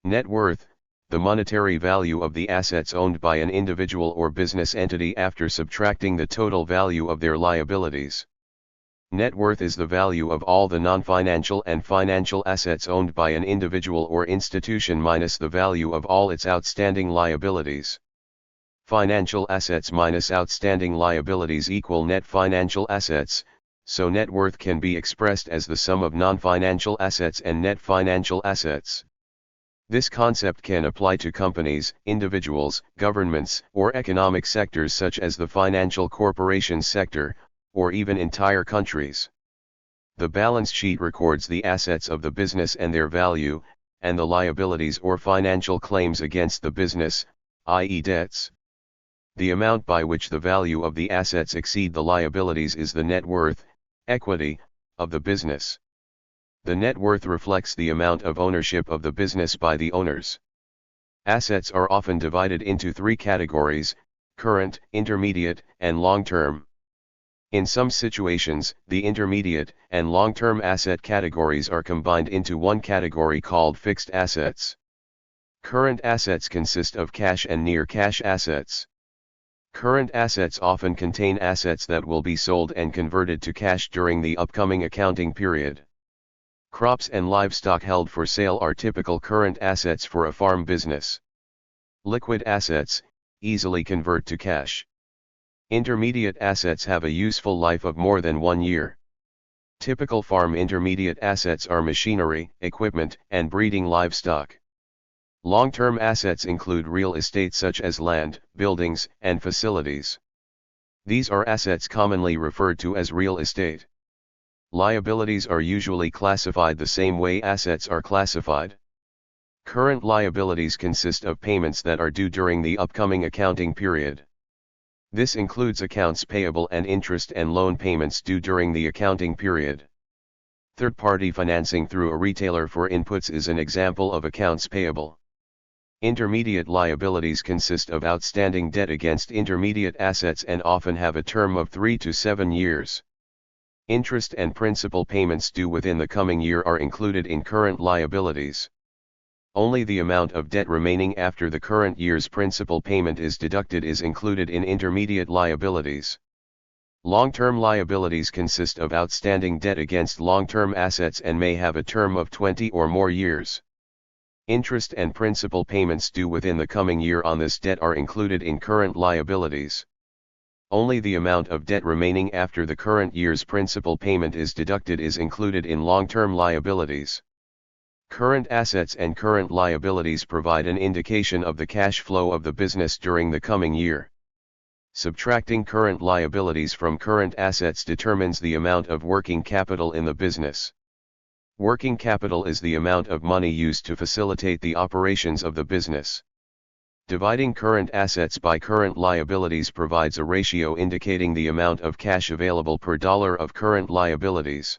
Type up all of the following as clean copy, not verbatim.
Net worth, the monetary value of the assets owned by an individual or business entity after subtracting the total value of their liabilities. Net worth is the value of all the non-financial and financial assets owned by an individual or institution minus the value of all its outstanding liabilities. Financial assets minus outstanding liabilities equal net financial assets, so net worth can be expressed as the sum of non-financial assets and net financial assets. This concept can apply to companies, individuals, governments, or economic sectors such as the financial corporation sector, or even entire countries. The balance sheet records the assets of the business and their value, and the liabilities or financial claims against the business, i.e. debts. The amount by which the value of the assets exceed the liabilities is the net worth, equity, of the business. The net worth reflects the amount of ownership of the business by the owners. Assets are often divided into three categories: current, intermediate, and long-term. In some situations, the intermediate and long-term asset categories are combined into one category called fixed assets. Current assets consist of cash and near-cash assets. Current assets often contain assets that will be sold and converted to cash during the upcoming accounting period. Crops and livestock held for sale are typical current assets for a farm business. Liquid assets easily convert to cash. Intermediate assets have a useful life of more than 1 year. Typical farm intermediate assets are machinery, equipment, and breeding livestock. Long-term assets include real estate such as land, buildings, and facilities. These are assets commonly referred to as real estate. Liabilities are usually classified the same way assets are classified. Current liabilities consist of payments that are due during the upcoming accounting period. This includes accounts payable and interest and loan payments due during the accounting period. Third-party financing through a retailer for inputs is an example of accounts payable. Intermediate liabilities consist of outstanding debt against intermediate assets and often have a term of 3 to 7 years. Interest and principal payments due within the coming year are included in current liabilities. Only the amount of debt remaining after the current year's principal payment is deducted is included in intermediate liabilities. Long-term liabilities consist of outstanding debt against long-term assets and may have a term of 20 or more years. Interest and principal payments due within the coming year on this debt are included in current liabilities. Only the amount of debt remaining after the current year's principal payment is deducted is included in long-term liabilities. Current assets and current liabilities provide an indication of the cash flow of the business during the coming year. Subtracting current liabilities from current assets determines the amount of working capital in the business. Working capital is the amount of money used to facilitate the operations of the business. Dividing current assets by current liabilities provides a ratio indicating the amount of cash available per dollar of current liabilities.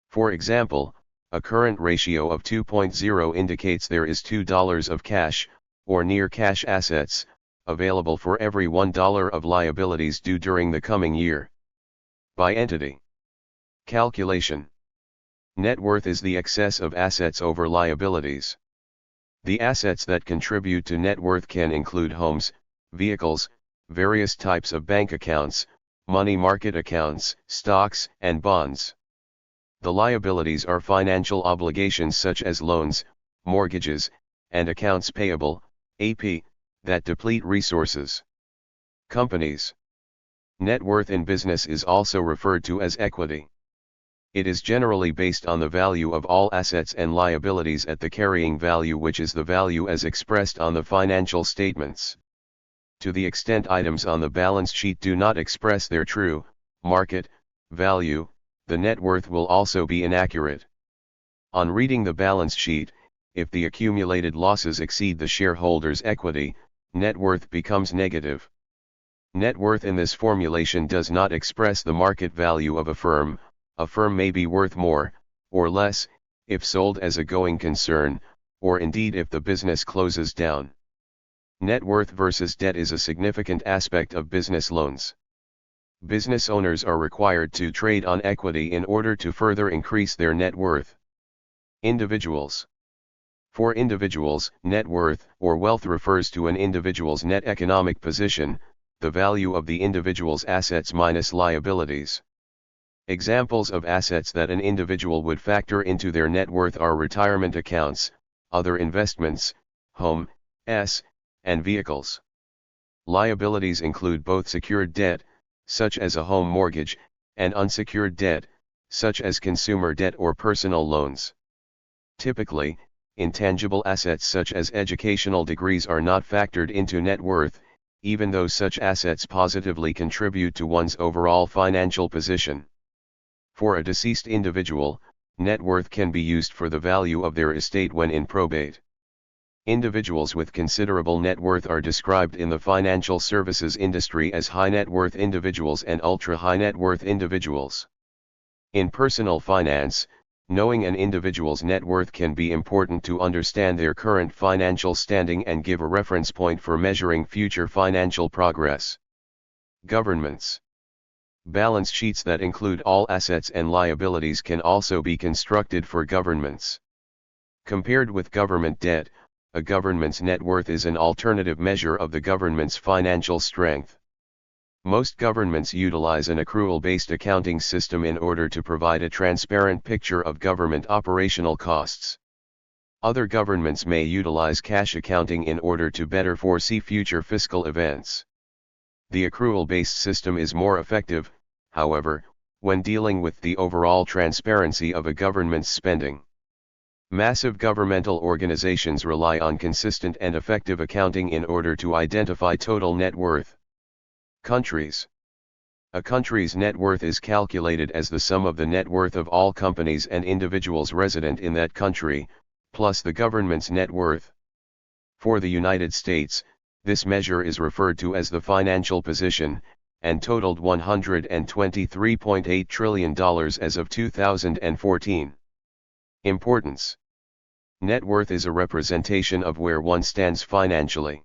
For example, a current ratio of 2.0 indicates there is $2 of cash, or near cash assets, available for every $1 of liabilities due during the coming year. By entity calculation. Net worth is the excess of assets over liabilities. The assets that contribute to net worth can include homes, vehicles, various types of bank accounts, money market accounts, stocks, and bonds. The liabilities are financial obligations such as loans, mortgages, and accounts payable, AP, that deplete resources. Companies. Net worth in business is also referred to as equity. It is generally based on the value of all assets and liabilities at the carrying value, which is the value as expressed on the financial statements. To the extent items on the balance sheet do not express their true, market, value, the net worth will also be inaccurate. On reading the balance sheet, if the accumulated losses exceed the shareholders' equity, net worth becomes negative. Net worth in this formulation does not express the market value of a firm. A firm may be worth more, or less, if sold as a going concern, or indeed if the business closes down. Net worth versus debt is a significant aspect of business loans. Business owners are required to trade on equity in order to further increase their net worth. Individuals. For individuals, net worth or wealth refers to an individual's net economic position, the value of the individual's assets minus liabilities. Examples of assets that an individual would factor into their net worth are retirement accounts, other investments, home, and vehicles. Liabilities include both secured debt, such as a home mortgage, and unsecured debt, such as consumer debt or personal loans. Typically, intangible assets such as educational degrees are not factored into net worth, even though such assets positively contribute to one's overall financial position. For a deceased individual, net worth can be used for the value of their estate when in probate. Individuals with considerable net worth are described in the financial services industry as high net worth individuals and ultra high net worth individuals. In personal finance, knowing an individual's net worth can be important to understand their current financial standing and give a reference point for measuring future financial progress. Governments. Balance sheets that include all assets and liabilities can also be constructed for governments. Compared with government debt, a government's net worth is an alternative measure of the government's financial strength. Most governments utilize an accrual-based accounting system in order to provide a transparent picture of government operational costs. Other governments may utilize cash accounting in order to better foresee future fiscal events. The accrual-based system is more effective, however, when dealing with the overall transparency of a government's spending. Massive governmental organizations rely on consistent and effective accounting in order to identify total net worth. Countries. A country's net worth is calculated as the sum of the net worth of all companies and individuals resident in that country, plus the government's net worth. For the United States, this measure is referred to as the financial position, and totaled $123.8 trillion as of 2014. Importance. Net worth is a representation of where one stands financially.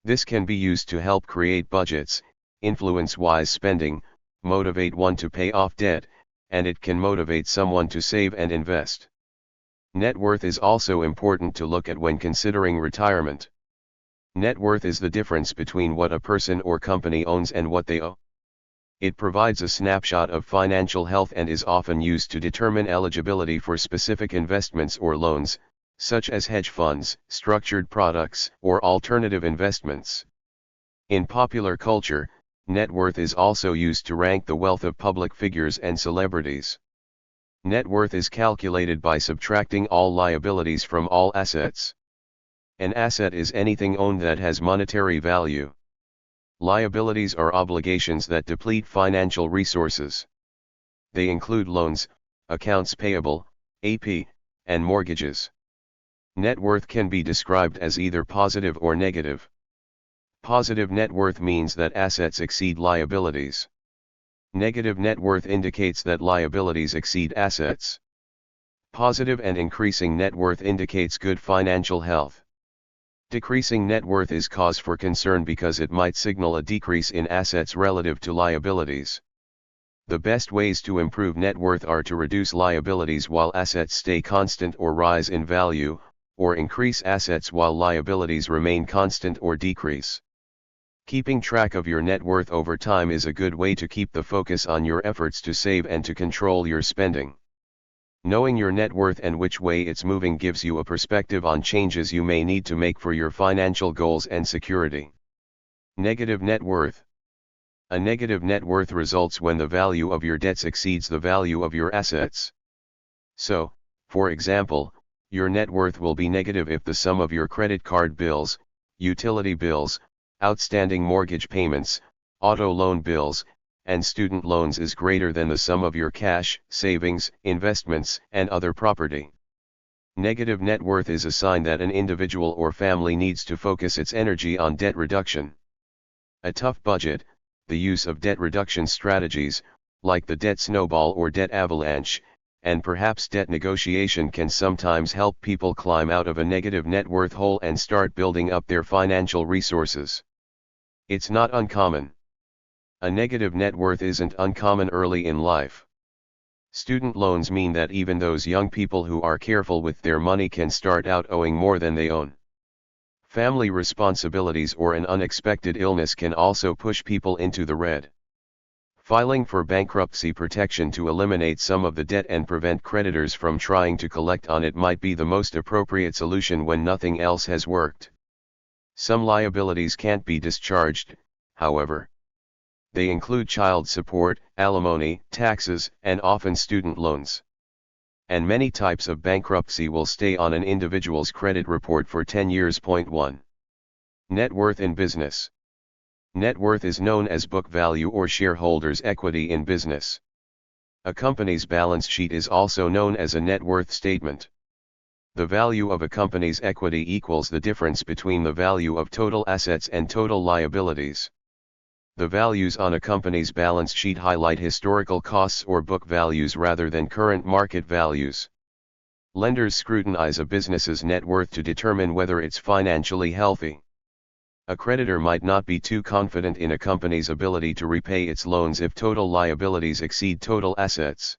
This can be used to help create budgets, influence wise spending, motivate one to pay off debt, and it can motivate someone to save and invest. Net worth is also important to look at when considering retirement. Net worth is the difference between what a person or company owns and what they owe. It provides a snapshot of financial health and is often used to determine eligibility for specific investments or loans, such as hedge funds, structured products, or alternative investments. In popular culture, net worth is also used to rank the wealth of public figures and celebrities. Net worth is calculated by subtracting all liabilities from all assets. An asset is anything owned that has monetary value. Liabilities are obligations that deplete financial resources. They include loans, accounts payable, AP, and mortgages. Net worth can be described as either positive or negative. Positive net worth means that assets exceed liabilities. Negative net worth indicates that liabilities exceed assets. Positive and increasing net worth indicates good financial health. Decreasing net worth is cause for concern because it might signal a decrease in assets relative to liabilities. The best ways to improve net worth are to reduce liabilities while assets stay constant or rise in value, or increase assets while liabilities remain constant or decrease. Keeping track of your net worth over time is a good way to keep the focus on your efforts to save and to control your spending. Knowing your net worth and which way it's moving gives you a perspective on changes you may need to make for your financial goals and security. Negative net worth. A negative net worth results when the value of your debts exceeds the value of your assets. So, for example, your net worth will be negative if the sum of your credit card bills, utility bills, outstanding mortgage payments, auto loan bills, and student loans is greater than the sum of your cash, savings, investments, and other property. Negative net worth is a sign that an individual or family needs to focus its energy on debt reduction. A tough budget, the use of debt reduction strategies, like the debt snowball or debt avalanche, and perhaps debt negotiation can sometimes help people climb out of a negative net worth hole and start building up their financial resources. It's not uncommon. A negative net worth isn't uncommon early in life. Student loans mean that even those young people who are careful with their money can start out owing more than they own. Family responsibilities or an unexpected illness can also push people into the red. Filing for bankruptcy protection to eliminate some of the debt and prevent creditors from trying to collect on it might be the most appropriate solution when nothing else has worked. Some liabilities can't be discharged, however. They include child support, alimony, taxes, and often student loans. And many types of bankruptcy will stay on an individual's credit report for 10 years. 1. Net worth in business. Net worth is known as book value or shareholders' equity in business. A company's balance sheet is also known as a net worth statement. The value of a company's equity equals the difference between the value of total assets and total liabilities. The values on a company's balance sheet highlight historical costs or book values rather than current market values. Lenders scrutinize a business's net worth to determine whether it's financially healthy. A creditor might not be too confident in a company's ability to repay its loans if total liabilities exceed total assets.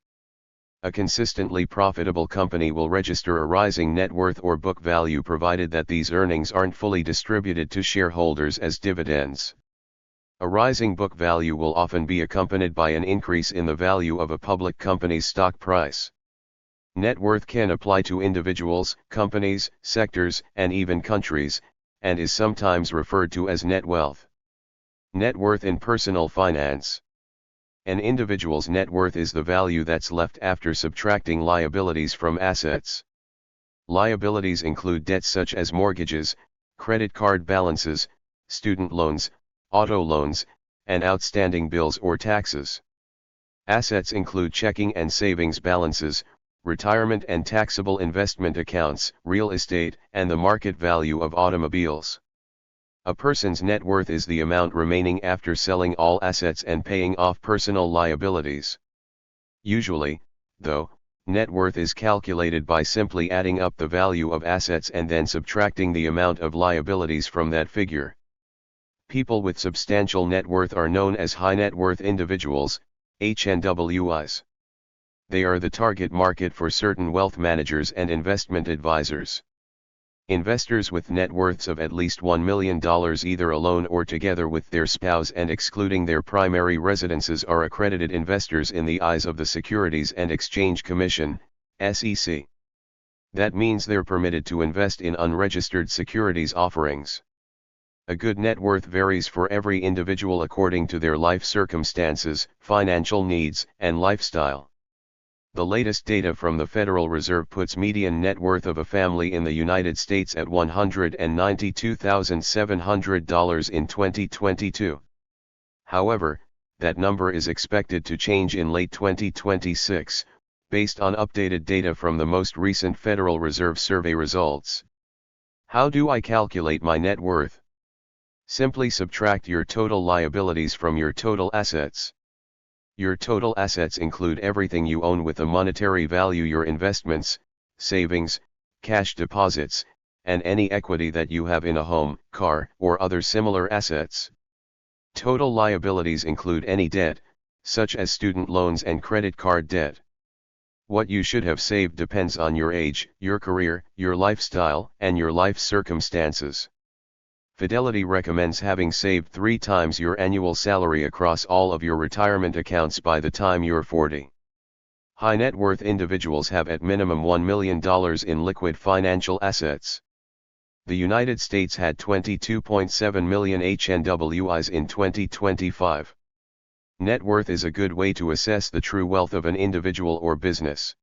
A consistently profitable company will register a rising net worth or book value provided that these earnings aren't fully distributed to shareholders as dividends. A rising book value will often be accompanied by an increase in the value of a public company's stock price. Net worth can apply to individuals, companies, sectors, and even countries, and is sometimes referred to as net wealth. Net worth in personal finance. An individual's net worth is the value that's left after subtracting liabilities from assets. Liabilities include debts such as mortgages, credit card balances, student loans, auto loans, and outstanding bills or taxes. Assets include checking and savings balances, retirement and taxable investment accounts, real estate, and the market value of automobiles. A person's net worth is the amount remaining after selling all assets and paying off personal liabilities. Usually, though, net worth is calculated by simply adding up the value of assets and then subtracting the amount of liabilities from that figure. People with substantial net worth are known as high net worth individuals, HNWIs. They are the target market for certain wealth managers and investment advisors. Investors with net worths of at least $1 million either alone or together with their spouse and excluding their primary residences are accredited investors in the eyes of the Securities and Exchange Commission, SEC. That means they're permitted to invest in unregistered securities offerings. A good net worth varies for every individual according to their life circumstances, financial needs, and lifestyle. The latest data from the Federal Reserve puts median net worth of a family in the United States at $192,700 in 2022. However, that number is expected to change in late 2026, based on updated data from the most recent Federal Reserve survey results. How do I calculate my net worth? Simply subtract your total liabilities from your total assets. Your total assets include everything you own with a monetary value: your investments, savings, cash deposits, and any equity that you have in a home, car, or other similar assets. Total liabilities include any debt, such as student loans and credit card debt. What you should have saved depends on your age, your career, your lifestyle, and your life circumstances. Fidelity recommends having saved 3 times your annual salary across all of your retirement accounts by the time you're 40. High net worth individuals have at minimum $1 million in liquid financial assets. The United States had 22.7 million HNWIs in 2025. Net worth is a good way to assess the true wealth of an individual or business.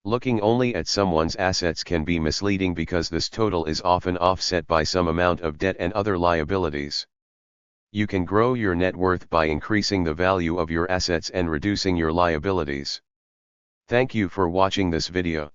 Looking only at someone's assets can be misleading because this total is often offset by some amount of debt and other liabilities. You can grow your net worth by increasing the value of your assets and reducing your liabilities. Thank you for watching this video.